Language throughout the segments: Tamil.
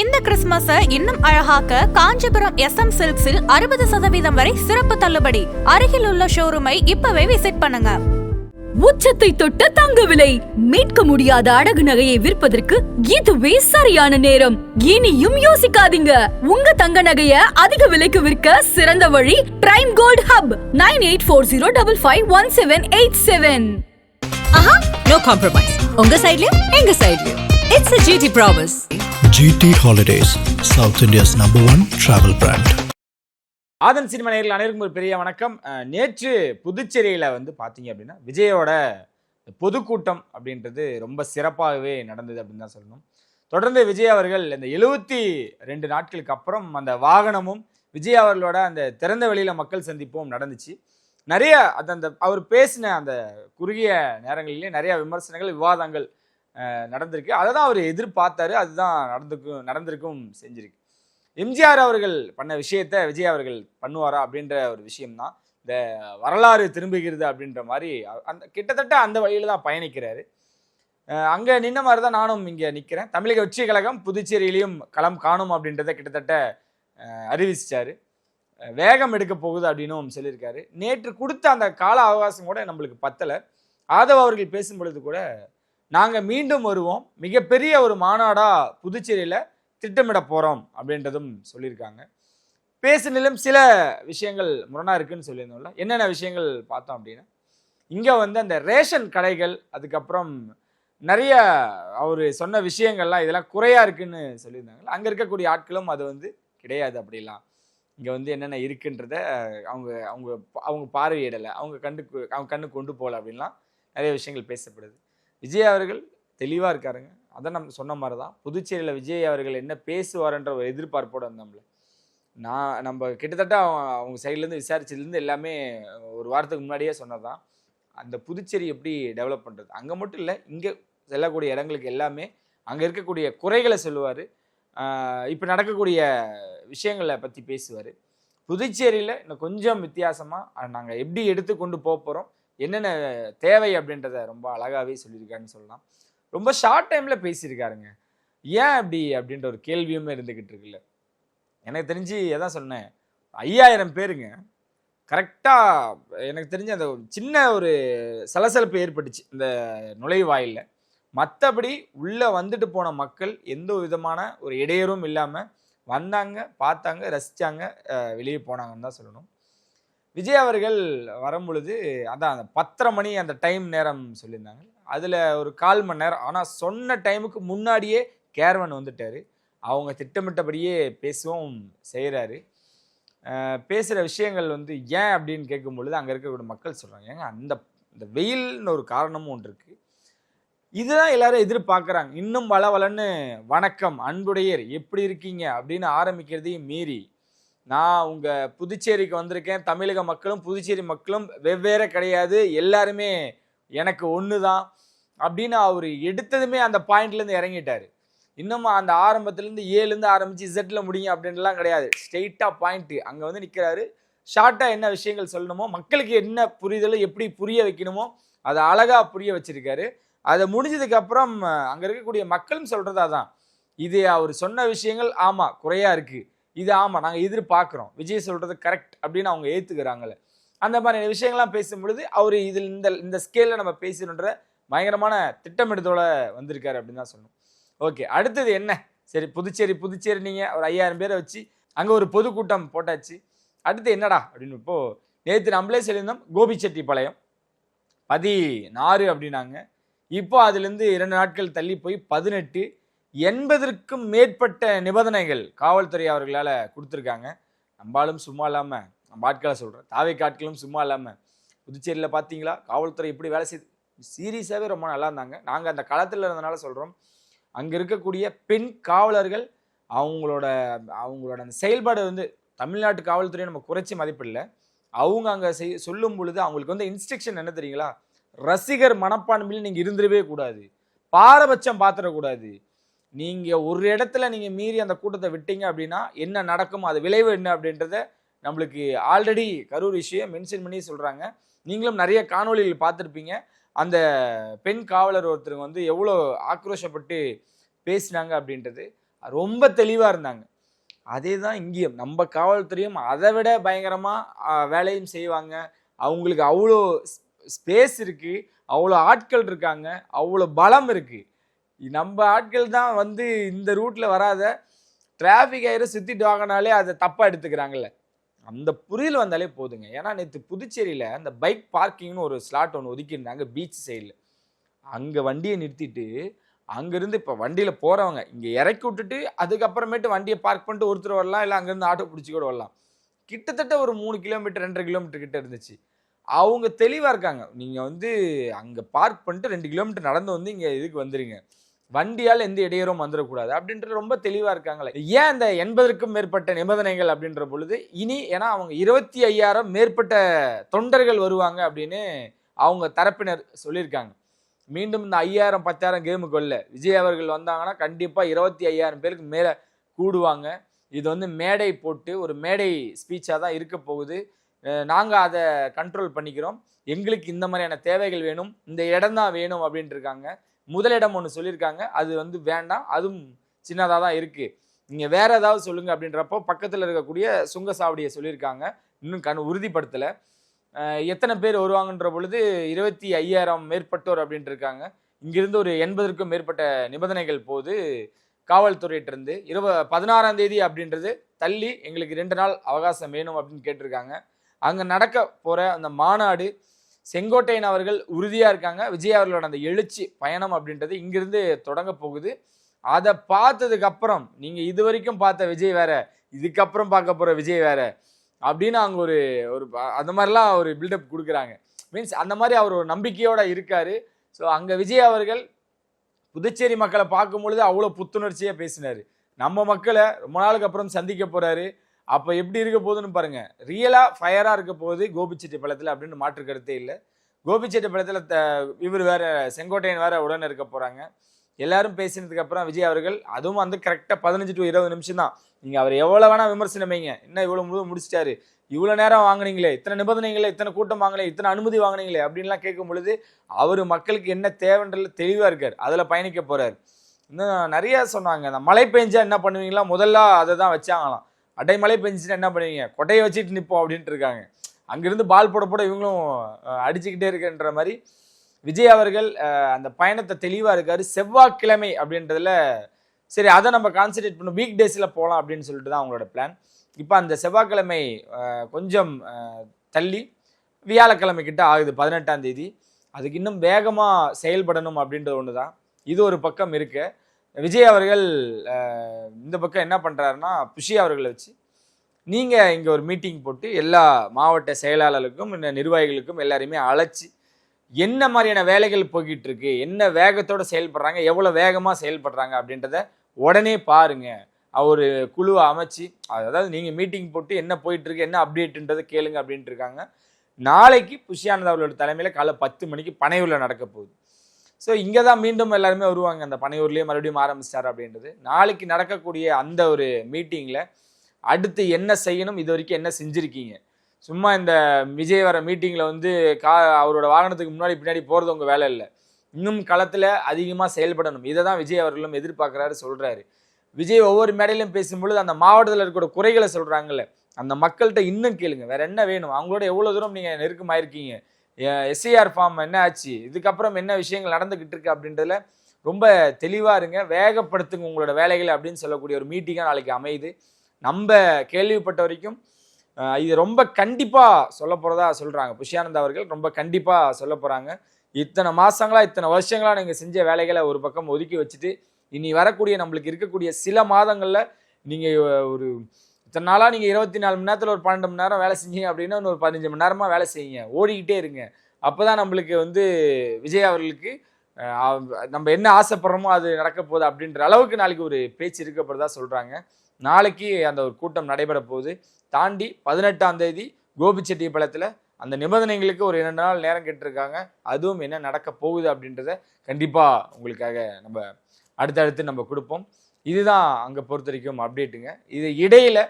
இந்த கிறிஸ்துமஸை இன்னும் அழகாக்க காஞ்சிபுரம் SM சில்க்ஸில் 60% வரை சிறப்பு தள்ளுபடி. அருகில் உள்ள ஷோரூமை இப்பவே விசிட் பண்ணுங்க. உச்சத்தை தொட்ட தங்க விலை, மீட்க முடியாத அடகு நகையை விற்பதற்கு இதுவே சரியான நேரம். இனியும் யோசிக்காதீங்க. உங்க தங்க நகைய அதிக விலைக்கு விற்க சிறந்த வழி பிரைம் கோல்ட் ஹப் 9840551787. ஆஹா, no compromise. உங்க சைடுலயும் எங்க சைடுலயும். It's a GT promise. GT Holidays, South India's #1 travel brand. Aadhan cinema நேயர்கள் அனைவருக்கும் ஒரு பெரிய வணக்கம். நேற்று புதுச்சேரியில் வந்து பார்த்தீங்க அப்படின்னா விஜயோட பொதுக்கூட்டம் அப்படின்றது ரொம்ப சிறப்பாகவே நடந்தது அப்படின்னு தான் சொல்லணும். தொடர்ந்து விஜய் அவர்கள் இந்த 72 நாட்களுக்கு அப்புறம் அந்த வாகனமும் விஜய் அவர்களோட அந்த திறந்த வெளியில் மக்கள் சந்திப்பும் நடந்துச்சு. நிறைய அந்த அவர் பேசின அந்த குறுகிய நேரங்களிலே நிறைய விமர்சனங்கள் விவாதங்கள் நடந்திருக்கு. அதை தான் அவர் எதிர்பார்த்தாரு, அதுதான் நடந்திருக்கும் செஞ்சிருக்கு. எம்ஜிஆர் அவர்கள் பண்ண விஷயத்த விஜய் அவர்கள் பண்ணுவாரா அப்படின்ற ஒரு விஷயம்தான் இந்த வரலாறு திரும்புகிறது அப்படின்ற மாதிரி அந்த கிட்டத்தட்ட அந்த வழியில் தான் பயணிக்கிறாரு. அங்கே நின்ன மாதிரி தான் நானும் இங்கே நிற்கிறேன். தமிழக வெற்றி கழகம் புதுச்சேரியிலையும் களம் காணும் அப்படின்றத கிட்டத்தட்ட அறிவிச்சிட்டாரு. வேகம் எடுக்க போகுது அப்படின்னும் சொல்லியிருக்காரு. நேற்று கொடுத்த அந்த கால அவகாசம் கூட நம்மளுக்கு பத்தலை. ஆதவ் அவர்கள் பேசும் பொழுது கூட நாங்கள் மீண்டும் வருவோம், மிகப்பெரிய ஒரு மாநாடாக புதுச்சேரியில் திட்டமிட போகிறோம் அப்படின்றதும் சொல்லியிருக்காங்க. பேசினாலும் சில விஷயங்கள் முரணாக இருக்குன்னு சொல்லியிருந்தோம்ல. என்னென்ன விஷயங்கள் பார்த்தோம் அப்படின்னா, இங்கே வந்து அந்த ரேஷன் கடைகள், அதுக்கப்புறம் நிறைய அவர் சொன்ன விஷயங்கள்லாம் இதெல்லாம் குறையாக இருக்குன்னு சொல்லியிருந்தாங்க. அங்கே இருக்கக்கூடிய ஆட்களும் அது வந்து கிடையாது, அப்படிலாம் இங்கே வந்து என்னென்ன இருக்குன்றத அவங்க பார்வையிடலை, அவங்க கண்ணுக்கு கொண்டு போகல அப்படின்லாம் நிறைய விஷயங்கள் பேசப்படுது. விஜய் அவர்கள் தெளிவாக இருக்காருங்க. அதை நம்ம சொன்ன மாதிரி தான் புதுச்சேரியில் விஜய் அவர்கள் என்ன பேசுவார்ன்ற ஒரு எதிர்பார்ப்போடு வந்தோம்ல. நம்ம கிட்டத்தட்ட அவங்க சைட்லேருந்து விசாரிச்சதுலேருந்து எல்லாமே ஒரு வாரத்துக்கு முன்னாடியே சொன்னதான். அந்த புதுச்சேரி எப்படி டெவலப் பண்ணுறது, அங்கே மட்டும் இல்லை, இங்கே செல்லக்கூடிய இடங்களுக்கு எல்லாமே அங்கே இருக்கக்கூடிய குறைகளை சொல்லுவார். இப்போ நடக்கக்கூடிய விஷயங்களை பற்றி பேசுவார். புதுச்சேரியில் இன்னும் கொஞ்சம் வித்தியாசமாக நாங்கள் எப்படி எடுத்து கொண்டு போக போகிறோம், என்னென்ன தேவை அப்படின்றத ரொம்ப அழகாகவே சொல்லியிருக்காருன்னு சொல்லலாம். ரொம்ப ஷார்ட் டைமில் பேசியிருக்காருங்க. ஏன் அப்படி அப்படின்ற ஒரு கேள்வியுமே இருந்துக்கிட்டு இருக்குல்ல. எனக்கு தெரிஞ்சு எதான் சொன்னேன், 5000 பேருங்க கரெக்டாக. எனக்கு தெரிஞ்சு அந்த சின்ன ஒரு சலசலப்பு ஏற்பட்டுச்சு இந்த நுழைவாயிலில். மற்றபடி உள்ளே வந்துட்டு போன மக்கள் எந்த விதமான ஒரு இடையூறும் இல்லாமல் வந்தாங்க, பார்த்தாங்க, ரசித்தாங்க, வெளியே போனாங்கன்னு தான் சொல்லணும். விஜய் அவர்கள் வரும்பொழுது அதான் அந்த 10:30 மணி அந்த டைம் நேரம் சொல்லியிருந்தாங்க. அதில் ஒரு 1/4 மணி நேரம், ஆனால் சொன்ன டைமுக்கு முன்னாடியே கேர்வன் வந்துட்டார். அவங்க திட்டமிட்டபடியே பேசவும் செய்கிறாரு. பேசுகிற விஷயங்கள் வந்து ஏன் அப்படின்னு கேட்கும் பொழுது அங்கே இருக்கக்கூடிய மக்கள் சொல்கிறாங்க, ஏங்க அந்த வெயில்னு ஒரு காரணமும் ஒன்று இருக்குது, இதுதான் எல்லாரும் எதிர்பார்க்குறாங்க. இன்னும் வளவலன்னு வணக்கம் அன்புடையர் எப்படி இருக்கீங்க அப்படின்னு ஆரம்பிக்கிறதையும் மீறி நான் உங்கள் புதுச்சேரிக்கு வந்திருக்கேன், தமிழக மக்களும் புதுச்சேரி மக்களும் வெவ்வேறு கிடையாது, எல்லாருமே எனக்கு ஒன்று தான் அப்படின்னு அவர் எடுத்ததுமே அந்த பாயிண்ட்லேருந்து இறங்கிட்டார். இன்னும் அந்த ஆரம்பத்துலேருந்து ஏலேருந்து ஆரம்பித்து இசட்டில் முடியும் அப்படின்லாம் கிடையாது, ஸ்ட்ரெயிட்டாக பாயிண்ட்டு அங்கே வந்து நிற்கிறாரு. ஷார்ட்டாக என்ன விஷயங்கள் சொல்லணுமோ, மக்களுக்கு என்ன புரிதலோ எப்படி புரிய வைக்கணுமோ அதை அழகாக புரிய வச்சுருக்காரு. அதை முடிஞ்சதுக்கப்புறம் அங்கே இருக்கக்கூடிய மக்களும் சொல்கிறதா தான், இது அவர் சொன்ன விஷயங்கள் ஆமாம் குறையாக இருக்குது, இது ஆமாம் நாங்கள் எதிர்பார்க்குறோம், விஜய் சொல்கிறது கரெக்ட் அப்படின்னு அவங்க ஏற்றுக்கிறாங்களே. அந்த மாதிரி விஷயங்கள்லாம் பேசும்பொழுது அவர் இதில் இந்த ஸ்கேலில் நம்ம பேசணுன்ற பயங்கரமான திட்டமிடுதோட வந்திருக்காரு அப்படின்னு தான் சொல்லணும். ஓகே, அடுத்தது என்ன, சரி புதுச்சேரி நீங்கள் ஒரு 5000 பேரை வச்சு அங்கே ஒரு பொதுக்கூட்டம் போட்டாச்சு, அடுத்து என்னடா அப்படின்னு இப்போது நேற்று நம்மளே சொல்லியிருந்தோம். கோபிச்செட்டிப்பாளையம் 16 அப்படின்னாங்க. இப்போ அதுலேருந்து 2 நாட்கள் தள்ளி போய் 18, 80க்கும் மேற்பட்ட நிபந்தனைகள் காவல்துறை அவர்களால் கொடுத்துருக்காங்க. நம்மளும் சும்மா இல்லாமல், நம்ம ஆட்களை சொல்கிறேன், தாவைக்கு ஆட்களும் சும்மா இல்லாமல் புதுச்சேரியில் பார்த்தீங்களா காவல்துறை எப்படி வேலை செய்து சீரியஸாகவே ரொம்ப நல்லா இருந்தாங்க. நாங்கள் அந்த களத்தில் இருந்தனால சொல்கிறோம். அங்கே இருக்கக்கூடிய பெண் காவலர்கள் அவங்களோட அந்த செயல்பாடு வந்து தமிழ்நாட்டு காவல்துறையை நம்ம குறைச்சி மதிப்பிடல. அவங்க அங்கே சொல்லும் பொழுது அவங்களுக்கு வந்து இன்ஸ்ட்ரக்ஷன் என்ன தெரியுங்களா, ரசிகர் மனப்பான்மையில் நீங்கள் இருந்துடவே கூடாது, பாரபட்சம் பார்த்துடக்கூடாது, நீங்கள் ஒரு இடத்துல நீங்கள் மீறி அந்த கூட்டத்தை விட்டீங்க அப்படின்னா என்ன நடக்கும், அது விளைவு என்ன அப்படின்றத நம்மளுக்கு ஆல்ரெடி கரூர் விஷயம் மென்ஷன் பண்ணி சொல்கிறாங்க. நீங்களும் நிறைய காணொலிகள் பார்த்துருப்பீங்க. அந்த பெண் காவலர் ஒருத்தர் வந்து எவ்வளோ ஆக்ரோஷப்பட்டு பேசினாங்க அப்படின்றது. ரொம்ப தெளிவாக இருந்தாங்க. அதே தான் இங்கேயும் நம்ம காவல்துறையும் அதை விட பயங்கரமாக வேலையும் செய்வாங்க. அவங்களுக்கு அவ்வளோ ஸ்பேஸ் இருக்குது, அவ்வளோ ஆட்கள் இருக்காங்க, அவ்வளோ பலம் இருக்குது. நம்ம ஆட்கள் தான் வந்து இந்த ரூட்டில் வராத டிராஃபிக் ஆயிரம் சுற்றிட்டு வாங்கினாலே அதை தப்பாக எடுத்துக்கிறாங்கல்ல. அந்த புரிதல் வந்தாலே போதுங்க. ஏன்னா நேற்று புதுச்சேரியில் அந்த பைக் பார்க்கிங்னு ஒரு ஸ்லாட் ஒன்று ஒதுக்கியிருந்தாங்க பீச் சைடில். அங்கே வண்டியை நிறுத்திட்டு அங்கேருந்து இப்போ வண்டியில் போகிறவங்க இங்கே இறக்கி விட்டுட்டு அதுக்கப்புறமேட்டு வண்டியை பார்க் பண்ணிட்டு ஒருத்தர் வரலாம், இல்லை அங்கேருந்து ஆட்டோ பிடிச்சி கூட வரலாம். கிட்டத்தட்ட ஒரு 3 கிலோமீட்டர் 2.5 கிலோமீட்டர் கிட்ட இருந்துச்சு. அவங்க தெளிவாக இருக்காங்க. நீங்கள் வந்து அங்கே பார்க் பண்ணிட்டு 2 கிலோமீட்டர் நடந்து வந்து இங்கே இதுக்கு வந்துடுங்க, வண்டியால் எந்த இடையூறும் வந்துடக்கூடாது அப்படின்றது ரொம்ப தெளிவாக இருக்காங்களே. ஏன் அந்த 80க்கும் மேற்பட்ட நிபந்தனைகள் அப்படின்ற பொழுது இனி ஏன்னா அவங்க 25,000 மேற்பட்ட தொண்டர்கள் வருவாங்க அப்படின்னு அவங்க தரப்பினர் சொல்லியிருக்காங்க. மீண்டும் இந்த 5,000 10,000 கேமுக்கு வரல. விஜய் அவர்கள் வந்தாங்கன்னா கண்டிப்பாக 25,000 பேருக்கு மேலே கூடுவாங்க. இது வந்து மேடை போட்டு ஒரு மேடை ஸ்பீச்சாக தான் இருக்க போகுது. நாங்கள் அதை கண்ட்ரோல் பண்ணிக்கிறோம், எங்களுக்கு இந்த மாதிரியான தேவைகள் வேணும், இந்த இடம் தான் வேணும் அப்படின்ட்டு இருக்காங்க. முதலிடம் ஒன்று சொல்லியிருக்காங்க, அது வந்து வேண்டாம், அதுவும் சின்னதாக தான் இருக்குது, நீங்கள் வேற ஏதாவது சொல்லுங்கள் அப்படின்றப்போ பக்கத்தில் இருக்கக்கூடிய சுங்கசாவடியை சொல்லியிருக்காங்க. இன்னும் உறுதிப்படுத்தலை. எத்தனை பேர் வருவாங்கன்ற பொழுது 25,000 மேற்பட்டோர் அப்படின்ட்டு இருக்காங்க. இங்கிருந்து ஒரு 80க்கும் மேற்பட்ட நிபந்தனைகள் போது காவல்துறையிட்டிருந்து 16ஆம் தேதி அப்படின்றது தள்ளி எங்களுக்கு 2 நாள் அவகாசம் வேணும் அப்படின்னு கேட்டிருக்காங்க. அங்கே நடக்க போகிற அந்த மாநாடு செங்கோட்டையன் அவர்கள் உறுதியாக இருக்காங்க. விஜய் அவர்களோட அந்த எழுச்சி பயணம் அப்படின்றது இங்கிருந்து தொடங்க போகுது. அதை பார்த்ததுக்கப்புறம் நீங்கள் இது வரைக்கும் பார்த்த விஜய் வேற, இதுக்கப்புறம் பார்க்க போகிற விஜய் வேற அப்படின்னு அவங்க ஒரு அந்த மாதிரிலாம் ஒரு பில்டப் கொடுக்குறாங்க. மீன்ஸ் அந்த மாதிரி அவர் ஒரு நம்பிக்கையோடு இருக்கார். ஸோ அங்கே விஜய் அவர்கள் புதுச்சேரி மக்களை பார்க்கும் பொழுது அவ்வளோ புத்துணர்ச்சியாக பேசினார். நம்ம மக்களை ரொம்ப நாளுக்கு அப்புறம் சந்திக்க போகிறாரு. அப்போ எப்படி இருக்க போகுதுன்னு பாருங்கள். ரியலாக ஃபயராக இருக்க போகுது கோபிச்செட்டிப்பாளையத்தில் அப்படின்னு மாற்று கருத்தே இல்லை. கோபிச்செட்டிப்பாளையத்தில் இவர் வேற, செங்கோட்டையன் வேற உடனே இருக்க போகிறாங்க. எல்லாரும் பேசினதுக்கப்புறம் விஜய் அவர்கள் அதுவும் வந்து கரெக்டாக 15 to 20 நிமிஷம் தான். நீங்கள் அவர் எவ்வளோ வேணால் விமர்சனம் வைங்க, என்ன இவ்வளோ முடிச்சிட்டாரு, இவ்வளோ நேரம் வாங்கினீங்களே, இத்தனை நிபந்தனைகளே, இத்தனை கூட்டம் வாங்கலை, இத்தனை அனுமதி வாங்கினீங்களே அப்படின்லாம் கேட்கும் பொழுது அவர் மக்களுக்கு என்ன தேவைன்றது தெளிவாக இருக்கார், அதில் பயணிக்க போகிறார். இன்னும் நிறையா சொன்னாங்க. அந்த மழை பெஞ்சா என்ன பண்ணுவீங்களா, முதல்ல அதை தான் வச்சாங்களாம். அடைமழை பெஞ்சுட்டு என்ன பண்ணுவீங்க, கொட்டையை வச்சுட்டு நிற்போம் அப்படின்ட்டு இருக்காங்க. அங்கேருந்து பால் போட இவங்களும் அடிச்சுக்கிட்டே இருக்குன்ற மாதிரி விஜய் அவர்கள் அந்த பயணத்தை தெளிவாக இருக்கார். செவ்வாய்க்கிழமை அப்படின்றதுல சரி அதை நம்ம கான்சன்ட்ரேட் பண்ணணும், வீக் டேஸில் போகலாம் அப்படின்னு சொல்லிட்டு தான் அவங்களோட பிளான். இப்போ அந்த செவ்வாய்க்கிழமை கொஞ்சம் தள்ளி வியாழக்கிழமை கிட்ட ஆகுது 18ஆம் தேதி. அதுக்கு இன்னும் வேகமாக செயல்படணும் அப்படின்றது ஒன்று தான். இது ஒரு பக்கம் இருக்கு. விஜய் அவர்கள் இந்த பக்கம் என்ன பண்ணுறாருன்னா, புஷி அவர்களை வச்சு நீங்கள் இங்கே ஒரு மீட்டிங் போட்டு எல்லா மாவட்ட செயலாளர்களுக்கும் இந்த நிர்வாகிகளுக்கும் எல்லாரையுமே அழைச்சி என்ன மாதிரியான வேலைகள் போய்கிட்டு இருக்கு, என்ன வேகத்தோடு செயல்படுறாங்க, எவ்வளோ வேகமாக செயல்படுறாங்க அப்படின்றத உடனே பாருங்க. ஒரு குழுவை அமைச்சு, அதாவது நீங்கள் மீட்டிங் போட்டு என்ன போயிட்டுருக்கு, என்ன அப்டேட்டுன்றதை கேளுங்க அப்படின்ட்டு இருக்காங்க. நாளைக்கு புஷியானந்த் அவர்களோட தலைமையில் காலை 10 மணிக்கு பனையூரில் நடக்க போகுது. ஸோ இங்கே தான் மீண்டும் எல்லாருமே வருவாங்க. அந்த பனையூர்லேயே மறுபடியும் ஆரம்பிச்சிட்டார் அப்படின்றது. நாளைக்கு நடக்கக்கூடிய அந்த ஒரு மீட்டிங்கில் அடுத்து என்ன செய்யணும், இது வரைக்கும் என்ன செஞ்சுருக்கீங்க, சும்மா இந்த விஜய் வர மீட்டிங்கில் வந்து அவரோட வாகனத்துக்கு முன்னாடி பின்னாடி போகிறது உங்கள் வேலை இல்லை, இன்னும் களத்தில் அதிகமாக செயல்படணும். இதை தான் விஜய் அவர்களும் எதிர்பார்க்குறாரு, சொல்கிறாரு. விஜய் ஒவ்வொரு மேடையிலும் பேசும்பொழுது அந்த மாவட்டத்தில் இருக்கிற குறைகளை சொல்கிறாங்கல்ல, அந்த மக்கள்கிட்ட இன்னும் கேளுங்க, வேறு என்ன வேணும், அவங்களோட எவ்வளோ தூரம் நீங்கள் நெருக்கமாயிருக்கீங்க, எஸ்ஐஆர் ஃபார்ம் என்ன ஆச்சு, இதுக்கப்புறம் என்ன விஷயங்கள் நடந்துக்கிட்டு இருக்கு அப்படின்றதுல ரொம்ப தெளிவாக இருங்க, வேகப்படுத்துங்க உங்களோட வேலைகளை அப்படின்னு சொல்லக்கூடிய ஒரு மீட்டிங்காக நாளைக்கு அமையுது. நம்ம கேள்விப்பட்ட வரைக்கும் இது ரொம்ப கண்டிப்பாக சொல்ல போகிறதா சொல்கிறாங்க. புஷியானந்த் அவர்கள் ரொம்ப கண்டிப்பாக சொல்ல போகிறாங்க. இத்தனை மாதங்களாக இத்தனை வருஷங்களாக நீங்கள் செஞ்ச வேலைகளை ஒரு பக்கம் ஒதுக்கி வச்சுட்டு இனி வரக்கூடிய நம்மளுக்கு இருக்கக்கூடிய சில மாதங்களில் நீங்கள் ஒரு இத்தனை நாளாக நீங்கள் 24 மணி நேரத்தில் ஒரு 12 மணி நேரம் வேலை செஞ்சீங்க அப்படின்னா இன்னொரு 15 மணி நேரமாக வேலை செய்யுங்க, ஓடிக்கிட்டே இருங்க. அப்போ தான் நம்மளுக்கு வந்து விஜய் அவர்களுக்கு நம்ம என்ன ஆசைப்படுறோமோ அது நடக்க போகுது அப்படின்ற அளவுக்கு நாளைக்கு ஒரு பேச்சு இருக்கப்படுறதா சொல்கிறாங்க. நாளைக்கு அந்த ஒரு கூட்டம் நடைபெற போகுது. தாண்டி 18ஆம் தேதி கோபிச்செட்டிப்பாளையத்தில் அந்த நிபந்தனைகளுக்கு ஒரு 2 நாள் நேரம் கேட்டிருக்காங்க. அதுவும் என்ன நடக்க போகுது அப்படின்றத கண்டிப்பாக உங்களுக்காக நம்ம அடுத்தடுத்து நம்ம கொடுப்போம். இதுதான் அங்கே பொறுத்த வரைக்கும் அப்டேட்டுங்க. இது இடையில்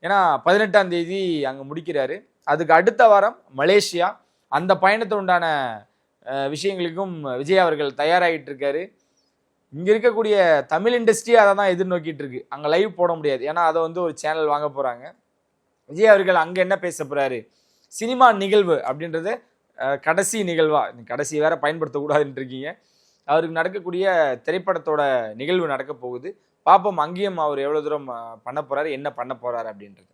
ஏன்னா 18ஆம் தேதி அங்கே முடிக்கிறாரு. அதுக்கு அடுத்த வாரம் மலேசியா, அந்த பயணத்தை உண்டான விஷயங்களுக்கும் விஜய் அவர்கள் தயாராகிட்டு இருக்காரு. இங்க இருக்கக்கூடிய தமிழ் இண்டஸ்ட்ரி அதை தான் எதிர்நோக்கிட்டு இருக்கு. அங்க லைவ் போட முடியாது, ஏன்னா அதை வந்து ஒரு சேனல் வாங்க போறாங்க. விஜய் அவர்கள் அங்க என்ன பேச போறாரு, சினிமா நிகழ்வு அப்படின்றது கடைசி நிகழ்வா, கடைசி வேற பயன்படுத்தக்கூடாதுன்னு இருக்கீங்க, அவருக்கு நடக்கக்கூடிய திரைப்படத்தோட நிகழ்வு நடக்க போகுது. பார்ப்போம் அங்கேயும் அவர் எவ்வளவு தூரம் பண்ண போறாரு, என்ன பண்ண போறாரு அப்படின்றது.